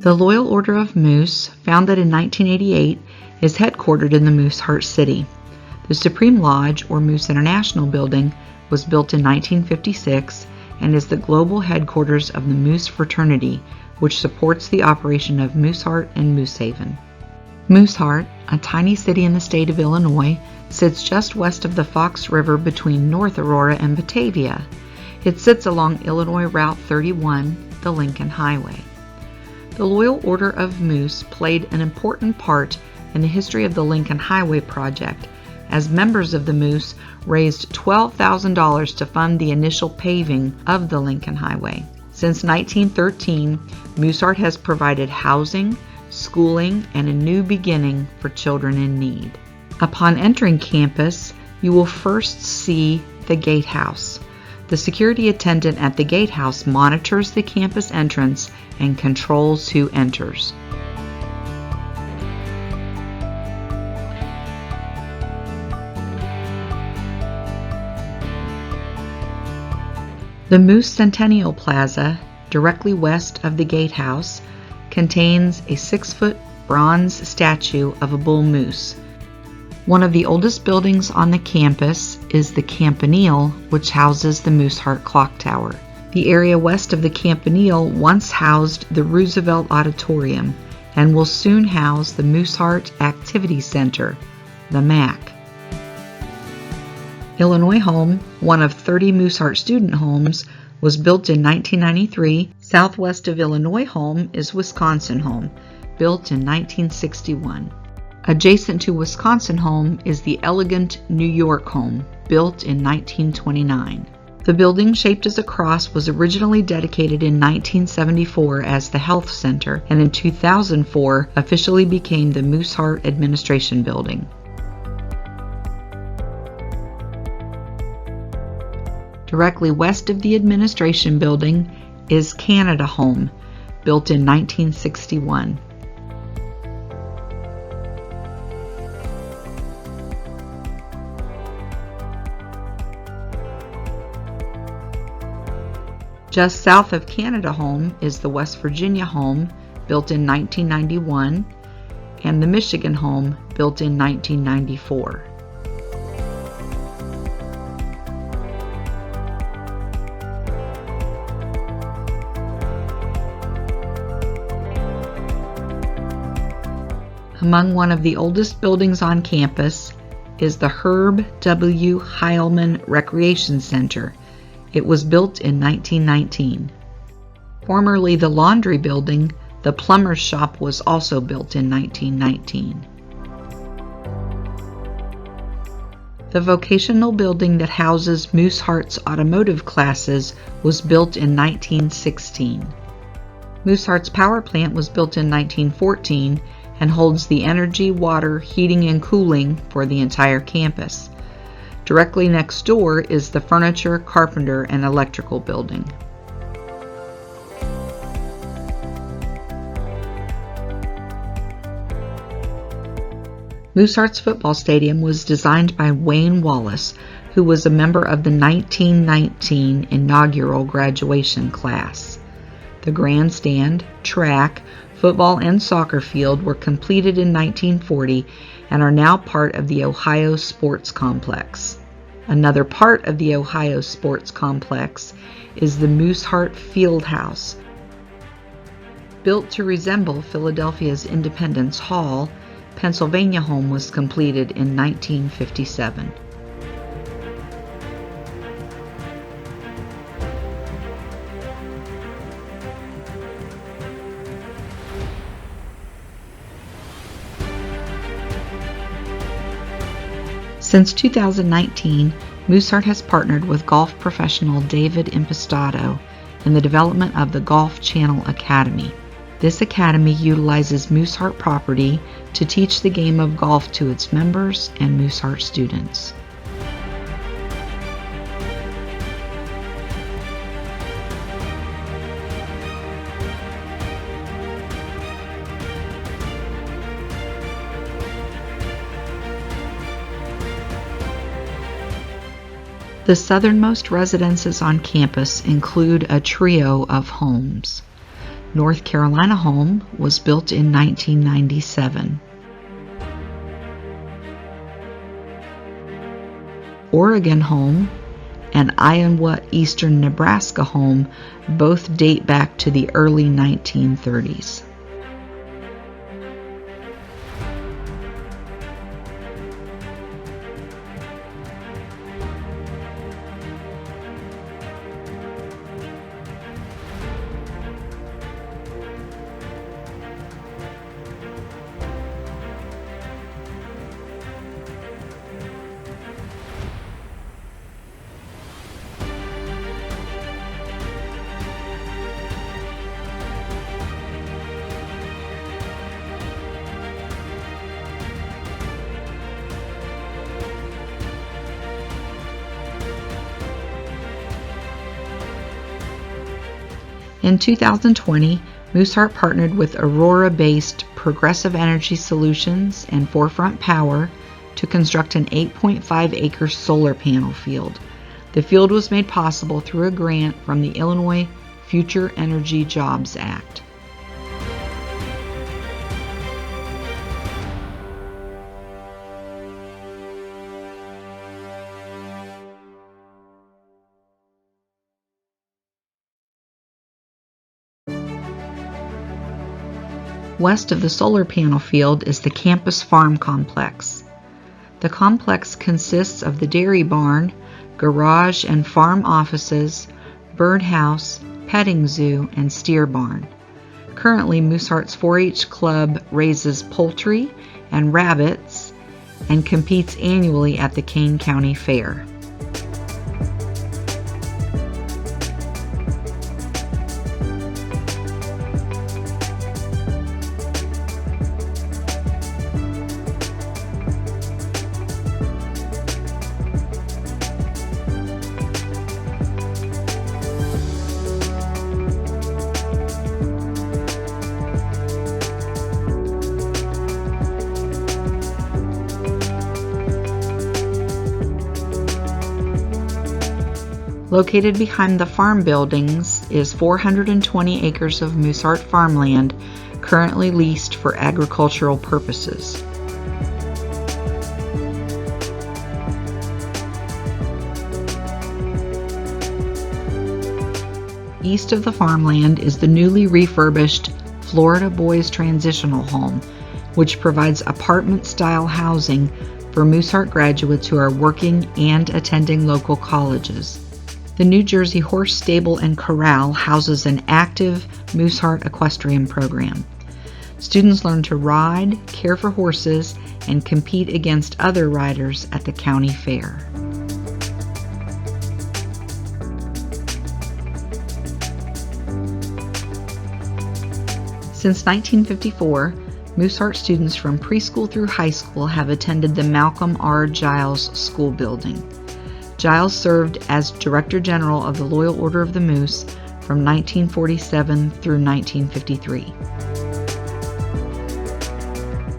The Loyal Order of Moose, founded in 1988, is headquartered in the Mooseheart City. The Supreme Lodge, or Moose International Building, was built in 1956 and is the global headquarters of the Moose Fraternity, which supports the operation of Mooseheart and Moosehaven. Mooseheart, a tiny city in the state of Illinois, sits just west of the Fox River between North Aurora and Batavia. It sits along Illinois Route 31, the Lincoln Highway. The Loyal Order of Moose played an important part in the history of the Lincoln Highway project, as members of the Moose raised $12,000 to fund the initial paving of the Lincoln Highway. Since 1913, Mooseheart has provided housing, schooling, and a new beginning for children in need. Upon entering campus, you will first see the gatehouse. The security attendant at the gatehouse monitors the campus entrance and controls who enters. The Moose Centennial Plaza, directly west of the gatehouse, contains a 6-foot bronze statue of a bull moose. One of the oldest buildings on the campus is the Campanile, which houses the Mooseheart Clock Tower. The area west of the Campanile once housed the Roosevelt Auditorium and will soon house the Mooseheart Activity Center, the MAC. Illinois Home, one of 30 Mooseheart student homes, was built in 1993. Southwest of Illinois Home is Wisconsin Home, built in 1961. Adjacent to Wisconsin Home is the elegant New York Home, built in 1929. The building, shaped as a cross, was originally dedicated in 1974 as the Health Center, and in 2004 officially became the Mooseheart Administration Building. Directly west of the Administration Building is Canada Home, built in 1961. Just south of Canada Home is the West Virginia Home, built in 1991, and the Michigan Home, built in 1994. Among one of the oldest buildings on campus is the Herb W. Heilman Recreation Center. It was built in 1919. Formerly the Laundry Building, the plumber's shop was also built in 1919. The Vocational Building that houses Mooseheart's automotive classes was built in 1916. Mooseheart's power plant was built in 1914 and holds the energy, water, heating, and cooling for the entire campus. Directly next door is the Furniture, Carpenter, and Electrical Building. Mooseheart's football stadium was designed by Wayne Wallace, who was a member of the 1919 inaugural graduation class. The grandstand, track, football, and soccer field were completed in 1940 and are now part of the Ohio Sports Complex. Another part of the Ohio Sports Complex is the Mooseheart Fieldhouse. Built to resemble Philadelphia's Independence Hall, Pennsylvania Home was completed in 1957. Since 2019, Mooseheart has partnered with golf professional David Impastato in the development of the Golf Channel Academy. This academy utilizes Mooseheart property to teach the game of golf to its members and Mooseheart students. The southernmost residences on campus include a trio of homes. North Carolina home was built in 1997. Oregon home and Iowa Eastern Nebraska home both date back to the early 1930s. In 2020, Mooseheart partnered with Aurora-based Progressive Energy Solutions and Forefront Power to construct an 8.5-acre solar panel field. The field was made possible through a grant from the Illinois Future Energy Jobs Act. West of the solar panel field is the campus farm complex. The complex consists of the dairy barn, garage and farm offices, birdhouse, petting zoo, and steer barn. Currently, Mooseheart's 4-H club raises poultry and rabbits and competes annually at the Kane County Fair. Located behind the farm buildings is 420 acres of Mooseheart farmland, currently leased for agricultural purposes. East of the farmland is the newly refurbished Florida Boys Transitional Home, which provides apartment-style housing for Mooseheart graduates who are working and attending local colleges. The New Jersey Horse Stable and Corral houses an active Mooseheart equestrian program. Students learn to ride, care for horses, and compete against other riders at the county fair. Since 1954, Mooseheart students from preschool through high school have attended the Malcolm R. Giles School Building. Giles served as Director General of the Loyal Order of the Moose from 1947 through 1953.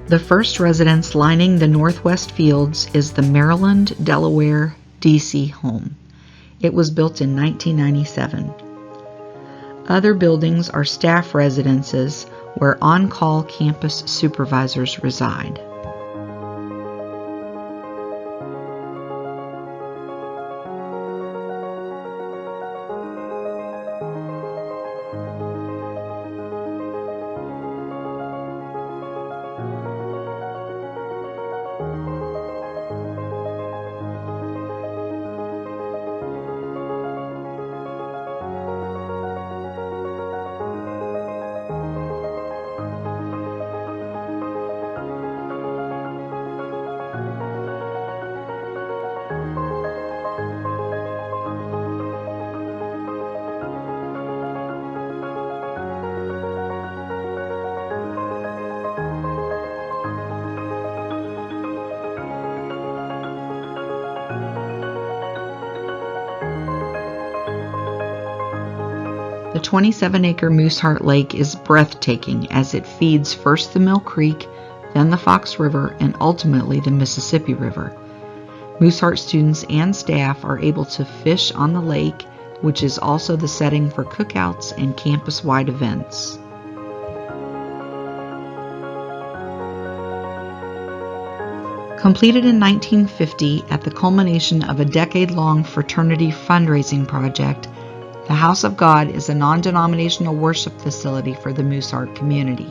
The first residence lining the northwest fields is the Maryland, Delaware, D.C. home. It was built in 1997. Other buildings are staff residences where on-call campus supervisors reside. The 27-acre Mooseheart Lake is breathtaking as it feeds first the Mill Creek, then the Fox River, and ultimately the Mississippi River. Mooseheart students and staff are able to fish on the lake, which is also the setting for cookouts and campus-wide events. Completed in 1950 at the culmination of a decade-long fraternity fundraising project, the House of God is a non-denominational worship facility for the Mooseheart community.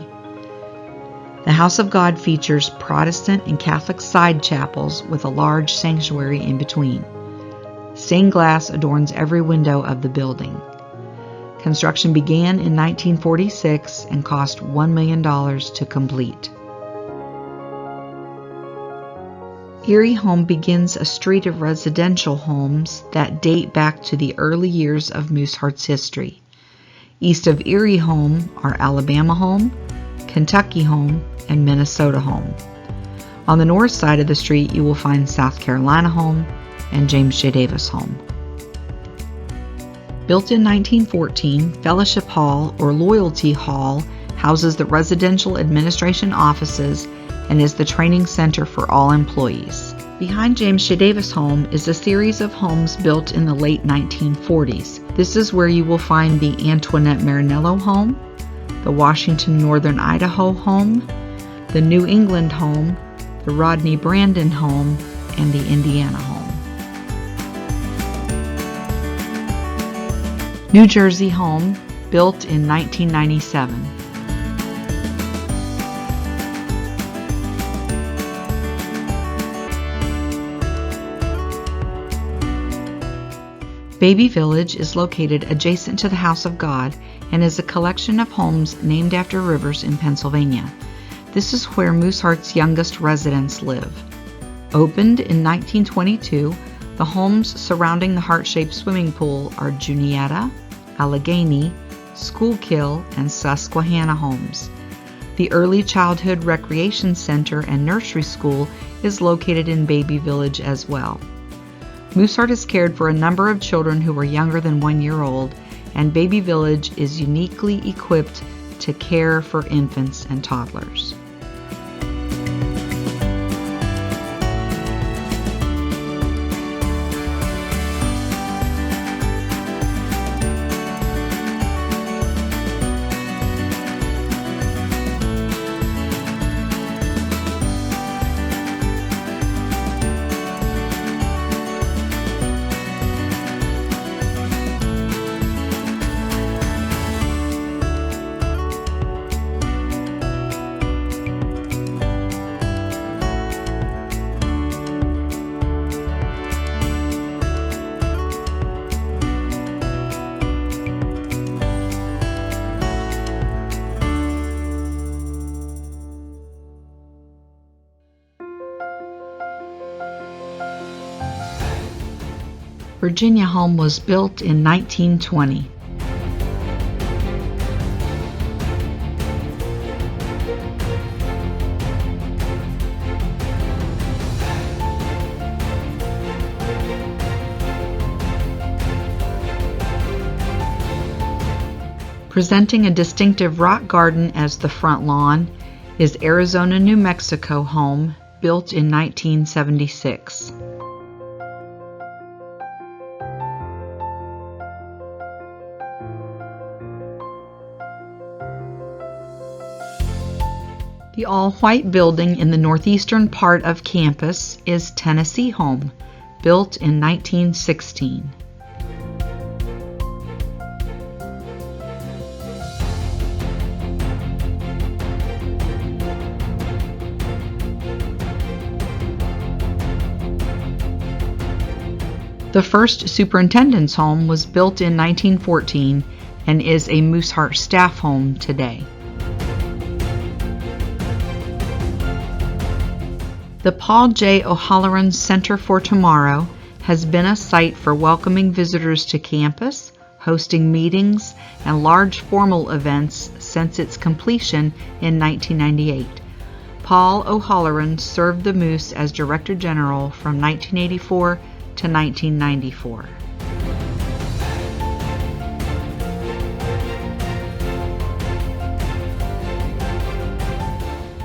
The House of God features Protestant and Catholic side chapels with a large sanctuary in between. Stained glass adorns every window of the building. Construction began in 1946 and cost $1 million to complete. Erie Home begins a street of residential homes that date back to the early years of Mooseheart's history. East of Erie Home are Alabama Home, Kentucky Home, and Minnesota Home. On the north side of the street you will find South Carolina Home and James J. Davis Home. Built in 1914, Fellowship Hall or Loyalty Hall houses the residential administration offices and is the training center for all employees. Behind James J. Davis Home is a series of homes built in the late 1940s. This is where you will find the Antoinette Marinello Home, the Washington Northern Idaho Home, the New England Home, the Rodney Brandon Home, and the Indiana Home. New Jersey Home, built in 1997. Baby Village is located adjacent to the House of God and is a collection of homes named after rivers in Pennsylvania. This is where Mooseheart's youngest residents live. Opened in 1922, the homes surrounding the heart-shaped swimming pool are Juniata, Allegheny, Schuylkill, and Susquehanna homes. The Early Childhood Recreation Center and Nursery School is located in Baby Village as well. Mooseheart has cared for a number of children who were younger than 1 year old, and Baby Village is uniquely equipped to care for infants and toddlers. Virginia Home was built in 1920. Presenting a distinctive rock garden as the front lawn is Arizona, New Mexico Home, built in 1976. The all-white building in the northeastern part of campus is Tennessee Home, built in 1916. The first superintendent's home was built in 1914 and is a Mooseheart staff home today. The Paul J. O'Halloran Center for Tomorrow has been a site for welcoming visitors to campus, hosting meetings, and large formal events since its completion in 1998. Paul O'Halloran served the Moose as Director General from 1984 to 1994.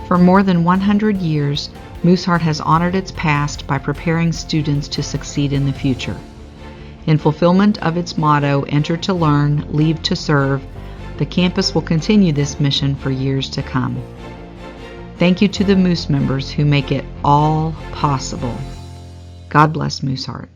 For more than 100 years, Mooseheart has honored its past by preparing students to succeed in the future. In fulfillment of its motto, "Enter to learn, leave to serve," the campus will continue this mission for years to come. Thank you to the Moose members who make it all possible. God bless Mooseheart.